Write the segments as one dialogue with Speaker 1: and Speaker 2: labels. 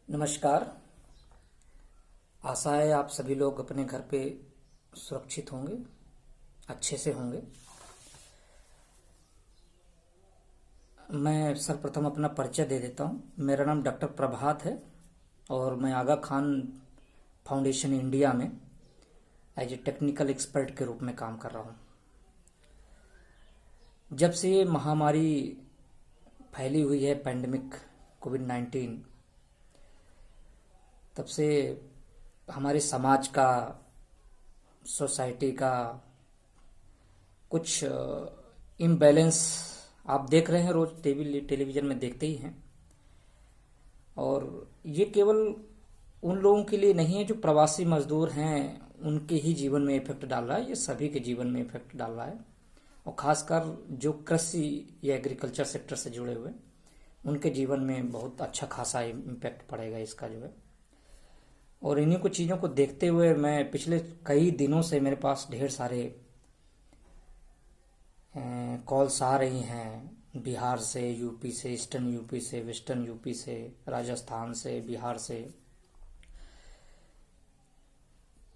Speaker 1: नमस्कार। आशा है आप सभी लोग अपने घर पे सुरक्षित होंगे, अच्छे से होंगे। मैं सर्वप्रथम अपना परिचय दे देता हूँ। मेरा नाम डॉक्टर प्रभात है और मैं आगा खान फाउंडेशन इंडिया में एज ए टेक्निकल एक्सपर्ट के रूप में काम कर रहा हूँ। जब से ये महामारी फैली हुई है, पैंडेमिक कोविड-19, तब से हमारे समाज का, सोसाइटी का कुछ इम्बैलेंस आप देख रहे हैं, रोज टेलीविजन में देखते ही हैं। और ये केवल उन लोगों के लिए नहीं है जो प्रवासी मजदूर हैं, उनके ही जीवन में इफेक्ट डाल रहा है, ये सभी के जीवन में इफेक्ट डाल रहा है। और खासकर जो कृषि या एग्रीकल्चर सेक्टर से जुड़े हुए, उनके जीवन में बहुत अच्छा खासा इम्पैक्ट पड़ेगा इसका जो है। और इन्हीं कुछ चीज़ों को देखते हुए मैं पिछले कई दिनों से मेरे पास ढेर सारे कॉल्स आ रही हैं, बिहार से, यूपी से, ईस्टर्न यूपी से, वेस्टर्न यूपी से, राजस्थान से, बिहार से,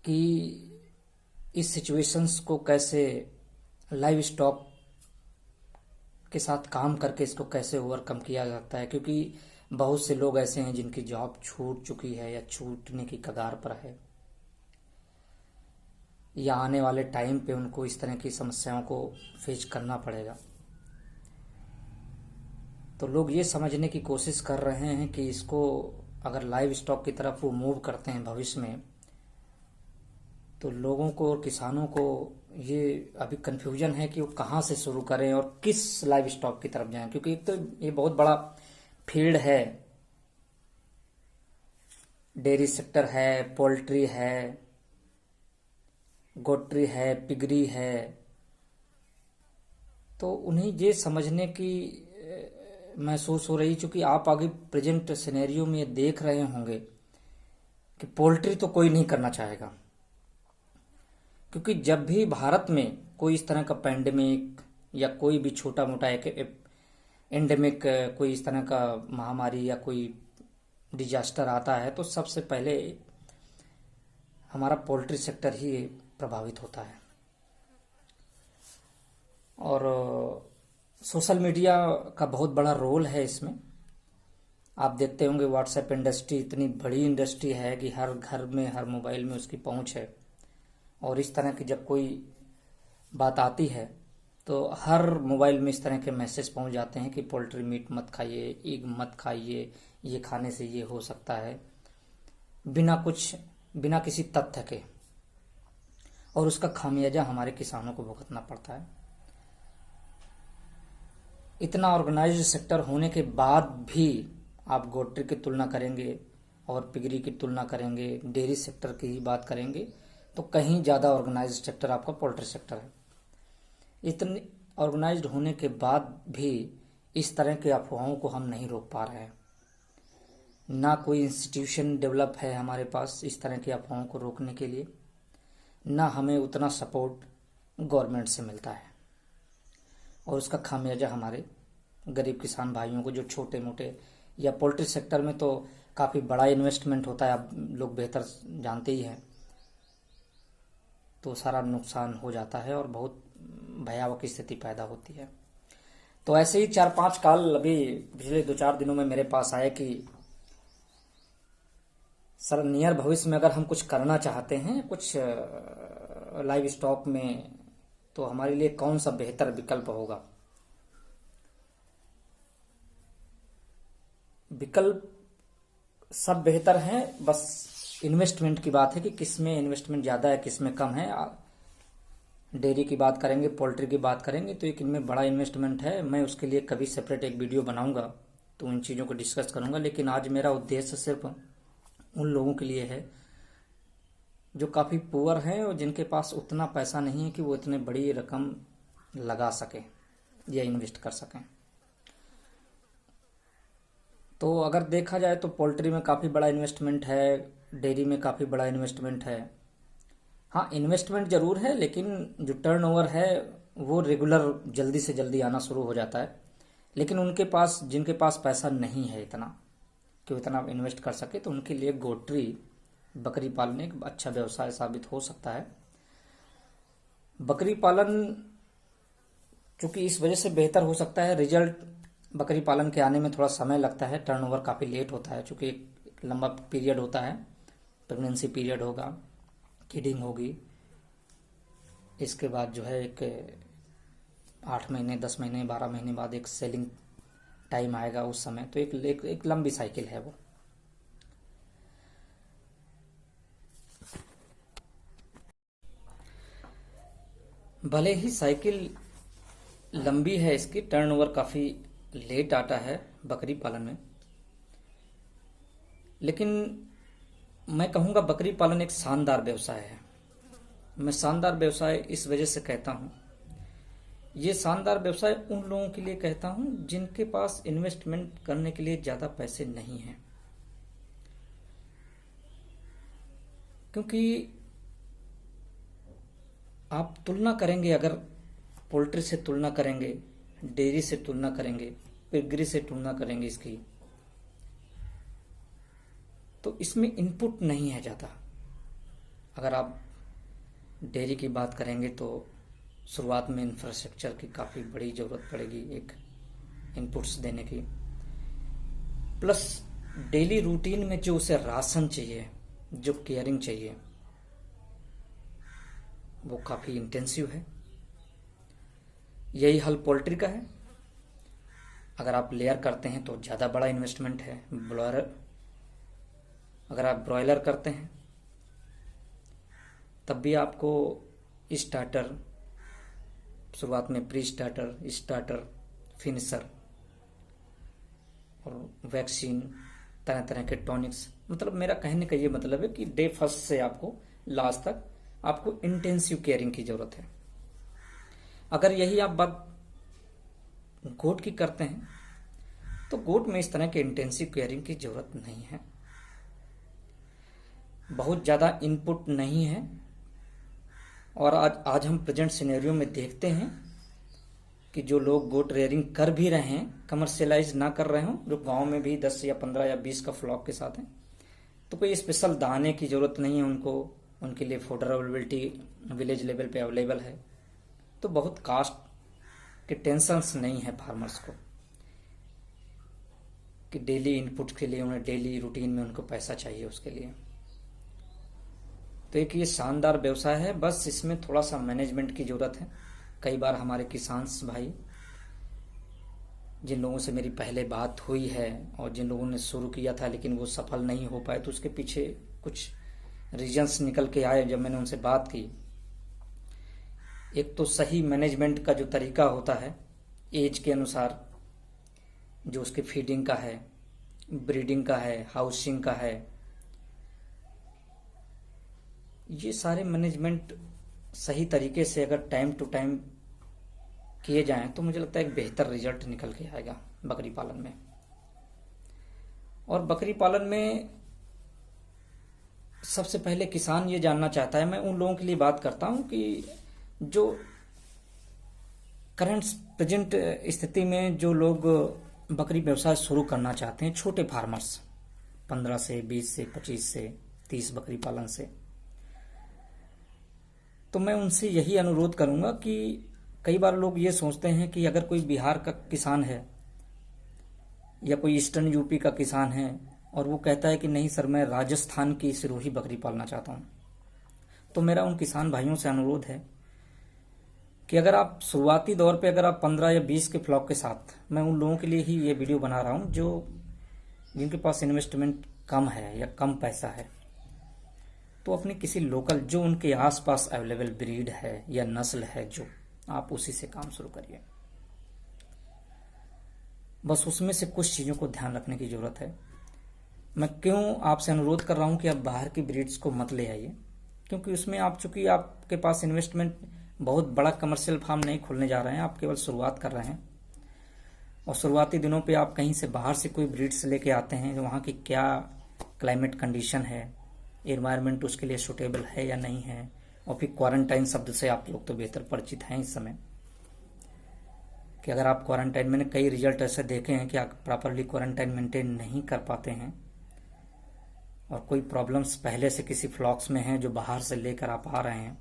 Speaker 1: कि इस सिचुएशंस को कैसे लाइव स्टॉक के साथ काम करके इसको कैसे ओवरकम किया जाता है। क्योंकि बहुत से लोग ऐसे हैं जिनकी जॉब छूट चुकी है या छूटने की कगार पर है, या आने वाले टाइम पे उनको इस तरह की समस्याओं को फेस करना पड़ेगा। तो लोग ये समझने की कोशिश कर रहे हैं कि इसको अगर लाइव स्टॉक की तरफ वो मूव करते हैं भविष्य में, तो लोगों को और किसानों को ये अभी कन्फ्यूजन है कि वो कहाँ से शुरू करें और किस लाइव स्टॉक की तरफ जाएं। क्योंकि एक तो ये बहुत बड़ा फील्ड है, डेयरी सेक्टर है, पोल्ट्री है, गोट्री है, पिगरी है। तो उन्हें ये समझने की महसूस हो रही, चूंकि आप आगे प्रेजेंट सिनेरियो में ये देख रहे होंगे कि पोल्ट्री तो कोई नहीं करना चाहेगा। क्योंकि जब भी भारत में कोई इस तरह का पैंडेमिक या कोई भी छोटा मोटा एक एंडेमिक, कोई इस तरह का महामारी या कोई डिजास्टर आता है, तो सबसे पहले हमारा पोल्ट्री सेक्टर ही प्रभावित होता है। और सोशल मीडिया का बहुत बड़ा रोल है इसमें। आप देखते होंगे व्हाट्सएप इंडस्ट्री इतनी बड़ी इंडस्ट्री है कि हर घर में, हर मोबाइल में उसकी पहुंच है। और इस तरह की जब कोई बात आती है तो हर मोबाइल में इस तरह के मैसेज पहुंच जाते हैं कि पोल्ट्री मीट मत खाइए, एग मत खाइए, ये खाने से ये हो सकता है, बिना किसी तथ्य के। और उसका खामियाजा हमारे किसानों को भुगतना पड़ता है। इतना ऑर्गेनाइज्ड सेक्टर होने के बाद भी आप गोट्री की तुलना करेंगे और पिगरी की तुलना करेंगे, डेयरी सेक्टर की ही बात करेंगे, तो कहीं ज़्यादा ऑर्गेनाइज्ड सेक्टर आपका पोल्ट्री सेक्टर है। इतने ऑर्गेनाइज्ड होने के बाद भी इस तरह के अफवाहों को हम नहीं रोक पा रहे हैं। ना कोई इंस्टीट्यूशन डेवलप है हमारे पास इस तरह की अफवाहों को रोकने के लिए, ना हमें उतना सपोर्ट गवर्नमेंट से मिलता है। और उसका खामियाजा हमारे गरीब किसान भाइयों को, जो छोटे मोटे, या पोल्ट्री सेक्टर में तो काफ़ी बड़ा इन्वेस्टमेंट होता है, आप लोग बेहतर जानते ही हैं। तो सारा नुकसान हो जाता है और बहुत भयावह स्थिति पैदा होती है। तो ऐसे ही 4-5 कॉल अभी पिछले 2-4 दिनों में मेरे पास आए कि सर, नियर भविष्य में अगर हम कुछ करना चाहते हैं कुछ लाइव स्टॉक में, तो हमारे लिए कौन सा बेहतर विकल्प होगा। विकल्प सब बेहतर हैं, बस इन्वेस्टमेंट की बात है कि किस में इन्वेस्टमेंट ज़्यादा है, किस में कम है। डेयरी की बात करेंगे, पोल्ट्री की बात करेंगे, तो एक इनमें बड़ा इन्वेस्टमेंट है। मैं उसके लिए कभी सेपरेट एक वीडियो बनाऊंगा तो उन चीज़ों को डिस्कस करूंगा। लेकिन आज मेरा उद्देश्य सिर्फ उन लोगों के लिए है जो काफ़ी पुअर हैं और जिनके पास उतना पैसा नहीं है कि वो इतने बड़ी रकम लगा सकें या इन्वेस्ट कर सकें। तो अगर देखा जाए तो पोल्ट्री में काफ़ी बड़ा इन्वेस्टमेंट है, डेयरी में काफ़ी बड़ा इन्वेस्टमेंट है। हाँ, इन्वेस्टमेंट ज़रूर है, लेकिन जो टर्नओवर है वो रेगुलर जल्दी से जल्दी आना शुरू हो जाता है। लेकिन उनके पास, जिनके पास पैसा नहीं है इतना, कि वो इतना इन्वेस्ट कर सके, तो उनके लिए गोट्री बकरी पालन एक अच्छा व्यवसाय साबित हो सकता है। बकरी पालन चूंकि इस वजह से बेहतर हो सकता है, रिजल्ट बकरी पालन के आने में थोड़ा समय लगता है, टर्नओवर काफ़ी लेट होता है, चूंकि एक लंबा पीरियड होता है, प्रेगनेंसी पीरियड होगा, किडिंग होगी, इसके बाद जो है एक 8 महीने 10 महीने 12 महीने बाद एक सेलिंग टाइम आएगा उस समय, तो एक लंबी साइकिल है वो। भले ही साइकिल लंबी है, इसकी टर्नओवर काफ़ी लेट आता है बकरी पालन में, लेकिन मैं कहूँगा बकरी पालन एक शानदार व्यवसाय है। मैं शानदार व्यवसाय इस वजह से कहता हूँ, ये शानदार व्यवसाय उन लोगों के लिए कहता हूँ जिनके पास इन्वेस्टमेंट करने के लिए ज़्यादा पैसे नहीं हैं, क्योंकि आप तुलना करेंगे, अगर पोल्ट्री से तुलना करेंगे, डेयरी से तुलना करेंगे, पिगरी से तुलना करेंगे इसकी, तो इसमें इनपुट नहीं है ज़्यादा। अगर आप डेयरी की बात करेंगे तो शुरुआत में इंफ्रास्ट्रक्चर की काफ़ी बड़ी ज़रूरत पड़ेगी, एक इनपुट्स देने की, प्लस डेली रूटीन में जो उसे राशन चाहिए, जो केयरिंग चाहिए, वो काफ़ी इंटेंसिव है। यही हल पोल्ट्री का है। अगर आप लेयर करते हैं तो ज़्यादा बड़ा इन्वेस्टमेंट है। अगर आप ब्रॉयलर करते हैं तब भी आपको स्टार्टर, शुरुआत में प्री स्टार्टर, स्टार्टर, फिनिशर और वैक्सीन, तरह तरह के टॉनिक्स, मतलब मेरा कहने का ये मतलब है कि डे फर्स्ट से आपको लास्ट तक आपको इंटेंसिव केयरिंग की जरूरत है। अगर यही आप बात गोट की करते हैं तो गोट में इस तरह के इंटेंसिव केयरिंग की जरूरत नहीं है, बहुत ज़्यादा इनपुट नहीं है। और आज हम प्रेजेंट सिनेरियो में देखते हैं कि जो लोग गोट रेयरिंग कर भी रहे हैं, कमर्शियलाइज ना कर रहे हों, जो गांव में भी 10 या 15 या 20 का फ्लॉक के साथ हैं, तो कोई स्पेशल दाने की जरूरत नहीं है उनको, उनके लिए फूडर अवेलेबिलिटी विलेज लेवल पे अवेलेबल है, तो बहुत कास्ट के टेंशन्स नहीं है फार्मर्स को कि डेली इनपुट के लिए उन्हें डेली रूटीन में उनको पैसा चाहिए उसके लिए। तो एक ये शानदार व्यवसाय है, बस इसमें थोड़ा सा मैनेजमेंट की जरूरत है। कई बार हमारे किसान भाई, जिन लोगों से मेरी पहले बात हुई है और जिन लोगों ने शुरू किया था लेकिन वो सफल नहीं हो पाए, तो उसके पीछे कुछ रीजंस निकल के आए जब मैंने उनसे बात की। एक तो सही मैनेजमेंट का जो तरीका होता है, एज के अनुसार, जो उसके फीडिंग का है, ब्रीडिंग का है, हाउसिंग का है, ये सारे मैनेजमेंट सही तरीके से अगर टाइम टू टाइम किए जाएं तो मुझे लगता है एक बेहतर रिजल्ट निकल के आएगा बकरी पालन में। और बकरी पालन में सबसे पहले किसान ये जानना चाहता है, मैं उन लोगों के लिए बात करता हूं कि जो करंट प्रेजेंट स्थिति में जो लोग बकरी व्यवसाय शुरू करना चाहते हैं, छोटे फार्मर्स, 15 से 20 से 25 से 30 बकरी पालन से, तो मैं उनसे यही अनुरोध करूंगा कि कई बार लोग ये सोचते हैं कि अगर कोई बिहार का किसान है या कोई ईस्टर्न यूपी का किसान है और वो कहता है कि नहीं सर मैं राजस्थान की सिरोही बकरी पालना चाहता हूँ, तो मेरा उन किसान भाइयों से अनुरोध है कि अगर आप शुरुआती दौर पे अगर आप 15 या 20 के फ्लॉक के साथ, मैं उन लोगों के लिए ही ये वीडियो बना रहा हूँ जो जिनके पास इन्वेस्टमेंट कम है या कम पैसा है, तो अपनी किसी लोकल जो उनके आसपास अवेलेबल ब्रीड है या नस्ल है, जो आप उसी से काम शुरू करिए। बस उसमें से कुछ चीज़ों को ध्यान रखने की ज़रूरत है। मैं क्यों आपसे अनुरोध कर रहा हूं कि आप बाहर की ब्रीड्स को मत ले आइए, क्योंकि उसमें आप चूंकि आपके पास इन्वेस्टमेंट, बहुत बड़ा कमर्शियल फार्म नहीं खोलने जा रहे हैं, आप केवल शुरुआत कर रहे हैं, और शुरुआती दिनों पे आप कहीं से बाहर से कोई ब्रीड्स लेके आते हैं, वहाँ की क्या क्लाइमेट कंडीशन है, एनवायरनमेंट उसके लिए सुटेबल है या नहीं है, और फिर क्वारंटाइन शब्द से आप लोग तो बेहतर परिचित हैं इस समय। कि अगर आप क्वारंटाइन, मैंने कई रिजल्ट ऐसे देखे हैं कि आप प्रॉपरली क्वारंटाइन मेंटेन नहीं कर पाते हैं और कोई प्रॉब्लम्स पहले से किसी फ्लॉक्स में हैं जो बाहर से लेकर आप आ रहे हैं,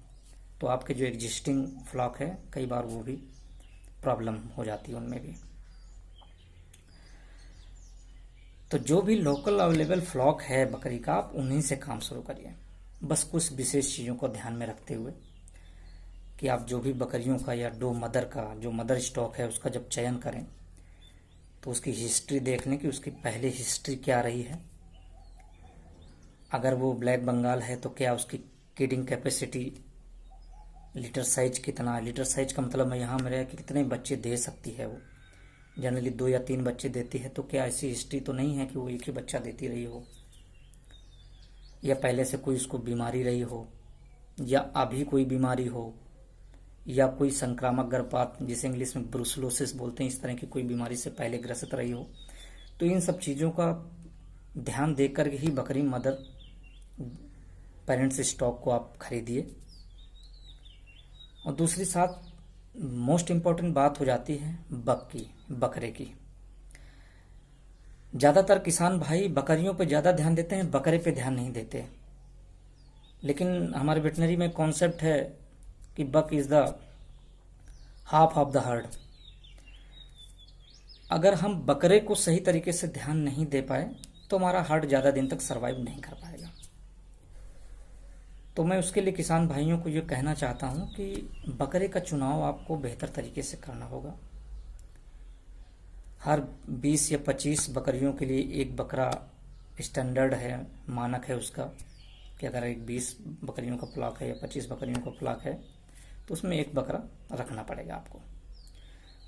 Speaker 1: तो आपके जो एग्जिस्टिंग फ्लॉक है कई बार वो भी प्रॉब्लम हो जाती है उनमें भी। तो जो भी लोकल अवेलेबल फ्लॉक है बकरी का, आप उन्हीं से काम शुरू करिए, बस कुछ विशेष चीज़ों को ध्यान में रखते हुए कि आप जो भी बकरियों का या डो मदर का जो मदर स्टॉक है उसका जब चयन करें तो उसकी हिस्ट्री देख लें कि उसकी पहले हिस्ट्री क्या रही है। अगर वो ब्लैक बंगाल है तो क्या उसकी किडिंग कैपेसिटी, लीटर साइज कितना है, लीटर साइज का मतलब है यहाँ मेरे कि कितने बच्चे दे सकती है वो, जनरली 2 या 3 बच्चे देती है, तो क्या ऐसी हिस्ट्री तो नहीं है कि वो एक ही बच्चा देती रही हो, या पहले से कोई उसको बीमारी रही हो, या अभी कोई बीमारी हो, या कोई संक्रामक गर्भपात जिसे इंग्लिश में ब्रुसलोसिस बोलते हैं, इस तरह की कोई बीमारी से पहले ग्रसित रही हो। तो इन सब चीज़ों का ध्यान देकर ही बकरी मदर पेरेंट्स स्टॉक को आप खरीदिए। और दूसरी साथ मोस्ट इम्पॉर्टेंट बात हो जाती है बकरे की। ज़्यादातर किसान भाई बकरियों पे ज़्यादा ध्यान देते हैं, बकरे पे ध्यान नहीं देते। लेकिन हमारे वेटनरी में कॉन्सेप्ट है कि buck is the half of the herd. अगर हम बकरे को सही तरीके से ध्यान नहीं दे पाए तो हमारा हर्ड ज़्यादा दिन तक सरवाइव नहीं कर पाएगा। तो मैं उसके लिए किसान भाइयों को ये कहना चाहता हूँ कि बकरे का चुनाव आपको बेहतर तरीके से करना होगा। हर 20 या 25 बकरियों के लिए एक बकरा स्टैंडर्ड है, मानक है उसका, कि अगर एक 20 बकरियों का फ्लॉक है या 25 बकरियों का फ्लॉक है तो उसमें एक बकरा रखना पड़ेगा आपको।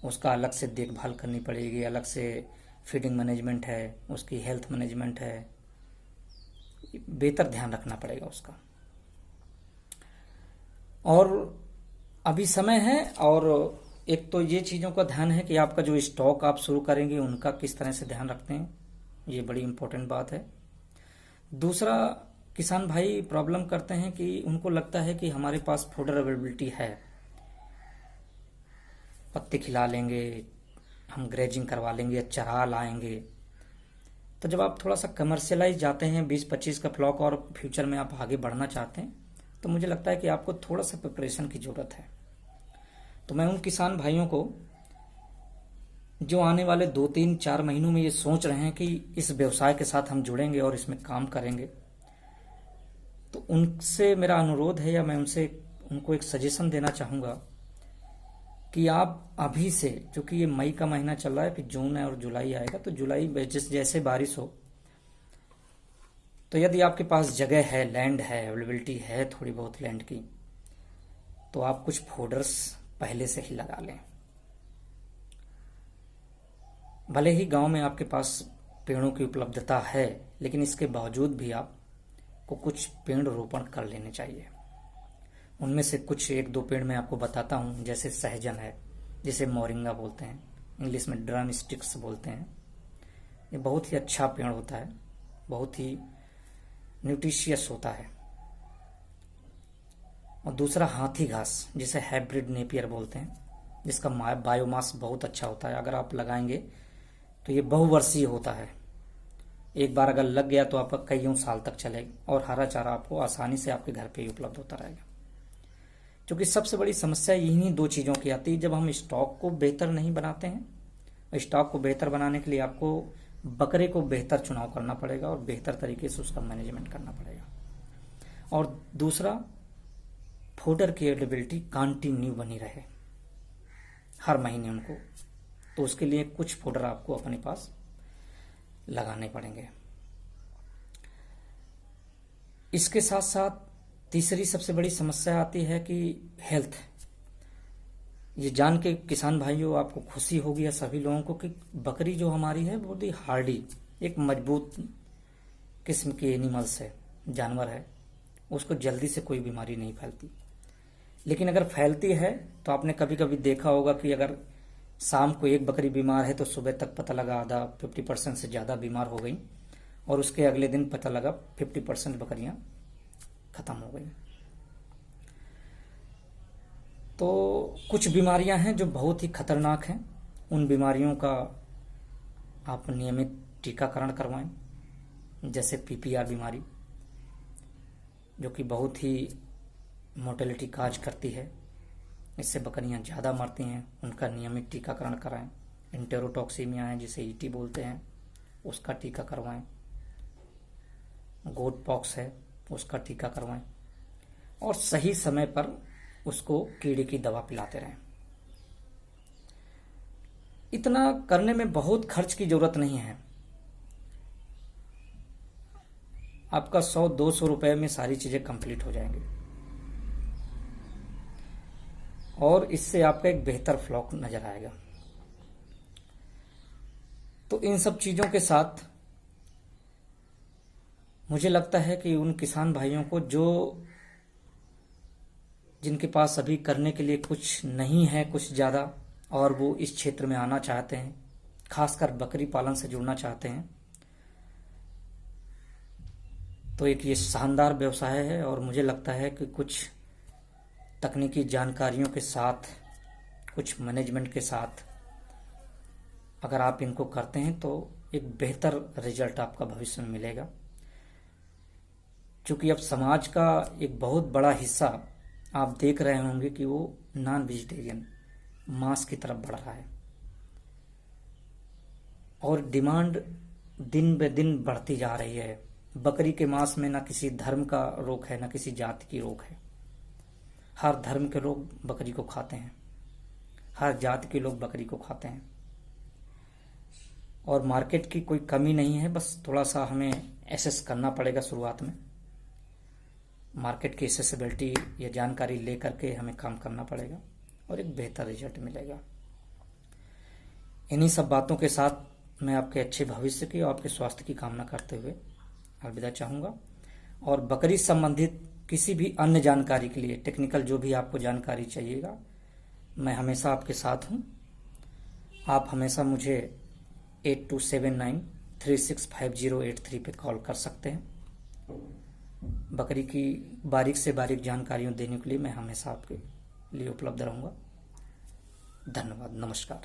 Speaker 1: उसका अलग से देखभाल करनी पड़ेगी, अलग से फीडिंग मैनेजमेंट है, उसकी हेल्थ मैनेजमेंट है, बेहतर ध्यान रखना पड़ेगा उसका। और अभी समय है, और एक तो ये चीज़ों का ध्यान है कि आपका जो स्टॉक आप शुरू करेंगे उनका किस तरह से ध्यान रखते हैं, ये बड़ी इंपॉर्टेंट बात है। दूसरा, किसान भाई प्रॉब्लम करते हैं कि उनको लगता है कि हमारे पास फूडर अवेलेबिलिटी है, पत्ते खिला लेंगे, हम ग्रेजिंग करवा लेंगे या चरा लाएंगे। तो जब आप थोड़ा सा कमर्शियलाइज जाते हैं, 20-25 का फ्लॉक, और फ्यूचर में आप आगे बढ़ना चाहते हैं, तो मुझे लगता है कि आपको थोड़ा सा प्रिपरेशन की ज़रूरत है। तो मैं उन किसान भाइयों को जो आने वाले 2-3-4 महीनों में ये सोच रहे हैं कि इस व्यवसाय के साथ हम जुड़ेंगे और इसमें काम करेंगे, तो उनसे मेरा अनुरोध है, या मैं उनको एक सजेशन देना चाहूँगा कि आप अभी से, क्योंकि ये मई का महीना चल रहा है, फिर जून है और जुलाई आएगा, तो जुलाई में जैसे बारिश हो, तो यदि आपके पास जगह है, लैंड है, अवेलेबिलिटी है थोड़ी बहुत लैंड की, तो आप कुछ फोडर्स पहले से ही लगा लें। भले ही गांव में आपके पास पेड़ों की उपलब्धता है, लेकिन इसके बावजूद भी आपको कुछ पेड़ रोपण कर लेने चाहिए। उनमें से कुछ 1-2 पेड़ मैं आपको बताता हूँ, जैसे सहजन है, जिसे मोरिंगा बोलते हैं, इंग्लिश में ड्रम स्टिक्स बोलते हैं। ये बहुत ही अच्छा पेड़ होता है, बहुत ही न्यूट्रिशियस होता है। और दूसरा हाथी घास, जिसे हाइब्रिड नेपियर बोलते हैं, जिसका बायोमास बहुत अच्छा होता है। अगर आप लगाएंगे तो ये बहुवर्षीय होता है, एक बार अगर लग गया तो आपका कईयों साल तक चलेगा, और हरा चारा आपको आसानी से आपके घर पे ही उपलब्ध होता रहेगा। क्योंकि सबसे बड़ी समस्या इन्हीं 2 चीज़ों की आती है, जब हम स्टॉक को बेहतर नहीं बनाते हैं। स्टॉक को बेहतर बनाने के लिए आपको बकरे को बेहतर चुनाव करना पड़ेगा और बेहतर तरीके से उसका मैनेजमेंट करना पड़ेगा। और दूसरा, फोडर की अवेलेबिलिटी कंटिन्यू बनी रहे हर महीने उनको, तो उसके लिए कुछ फोडर आपको अपने पास लगाने पड़ेंगे। इसके साथ साथ तीसरी सबसे बड़ी समस्या आती है कि हेल्थ। ये जान के किसान भाइयों आपको खुशी होगी, या सभी लोगों को, कि बकरी जो हमारी है बहुत ही हार्डी, एक मजबूत किस्म की एनिमल्स है, जानवर है, उसको जल्दी से कोई बीमारी नहीं फैलती। लेकिन अगर फैलती है तो आपने कभी कभी देखा होगा कि अगर शाम को एक बकरी बीमार है तो सुबह तक पता लगा आधा 50% से ज़्यादा बीमार हो गई, और उसके अगले दिन पता लगा 50% बकरियां खत्म हो गई। तो कुछ बीमारियां हैं जो बहुत ही खतरनाक हैं, उन बीमारियों का आप नियमित टीकाकरण करवाएं, जैसे पीपीआर बीमारी, जो कि बहुत ही मोर्टेलिटी काज करती है, इससे बकरियां ज़्यादा मरती हैं, उनका नियमित टीकाकरण कराएं। एंटेरोटॉक्सीमिया है जिसे ईटी बोलते हैं, उसका टीका करवाएं। गोट पॉक्स है, उसका टीका करवाएं, और सही समय पर उसको कीड़े की दवा पिलाते रहें। इतना करने में बहुत खर्च की जरूरत नहीं है। आपका 100-200 रुपए में सारी चीजें कंप्लीट हो जाएंगी, और इससे आपका एक बेहतर फ्लॉक नजर आएगा। तो इन सब चीजों के साथ मुझे लगता है कि उन किसान भाइयों को जिनके पास अभी करने के लिए कुछ नहीं है कुछ ज़्यादा, और वो इस क्षेत्र में आना चाहते हैं, खासकर बकरी पालन से जुड़ना चाहते हैं, तो एक ये शानदार व्यवसाय है। और मुझे लगता है कि कुछ तकनीकी जानकारियों के साथ, कुछ मैनेजमेंट के साथ अगर आप इनको करते हैं तो एक बेहतर रिजल्ट आपका भविष्य में मिलेगा। क्योंकि अब समाज का एक बहुत बड़ा हिस्सा आप देख रहे होंगे कि वो नॉन वेजिटेरियन मांस की तरफ बढ़ रहा है, और डिमांड दिन ब दिन बढ़ती जा रही है। बकरी के मांस में ना किसी धर्म का रोक है, ना किसी जाति की रोक है। हर धर्म के लोग बकरी को खाते हैं, हर जाति के लोग बकरी को खाते हैं, और मार्केट की कोई कमी नहीं है। बस थोड़ा सा हमें एसेस करना पड़ेगा शुरुआत में, मार्केट की एसेसिबिलिटी या जानकारी लेकर के हमें काम करना पड़ेगा, और एक बेहतर रिजल्ट मिलेगा। इन्हीं सब बातों के साथ मैं आपके अच्छे भविष्य की और आपके स्वास्थ्य की कामना करते हुए अलविदा चाहूँगा। और बकरी संबंधित किसी भी अन्य जानकारी के लिए, टेक्निकल जो भी आपको जानकारी चाहिएगा, मैं हमेशा आपके साथ हूँ। आप हमेशा मुझे 8279365083 पे कॉल कर सकते हैं। बकरी की बारीक से बारीक जानकारियाँ देने के लिए मैं हमेशा आपके लिए उपलब्ध रहूँगा। धन्यवाद, नमस्कार।